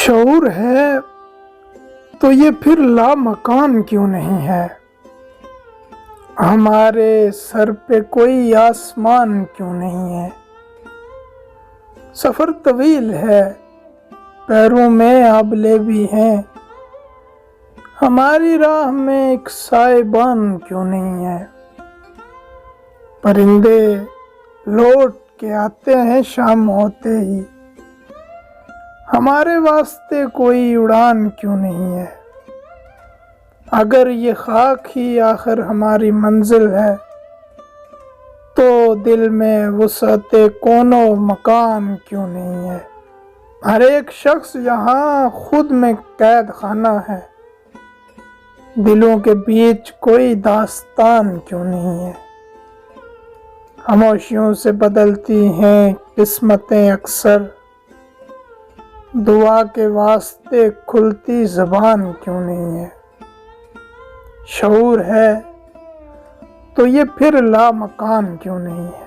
شعور ہے تو یہ پھر لامکان کیوں نہیں ہے؟ ہمارے سر پہ کوئی آسمان کیوں نہیں ہے؟ سفر طویل ہے، پیروں میں آبلے بھی ہیں، ہماری راہ میں ایک سائبان کیوں نہیں ہے؟ پرندے لوٹ کے آتے ہیں شام ہوتے ہی، ہمارے واسطے کوئی اڑان کیوں نہیں ہے؟ اگر یہ خاک ہی آخر ہماری منزل ہے تو دل میں وسعت کون و مکان کیوں نہیں ہے؟ ہر ایک شخص یہاں خود میں قید خانہ ہے، دلوں کے بیچ کوئی داستان کیوں نہیں ہے؟ خاموشیوں سے بدلتی ہیں قسمتیں اکثر، دعا کے واسطے کھلتی زبان کیوں نہیں ہے؟ شعور ہے تو یہ پھر لامکان کیوں نہیں ہے؟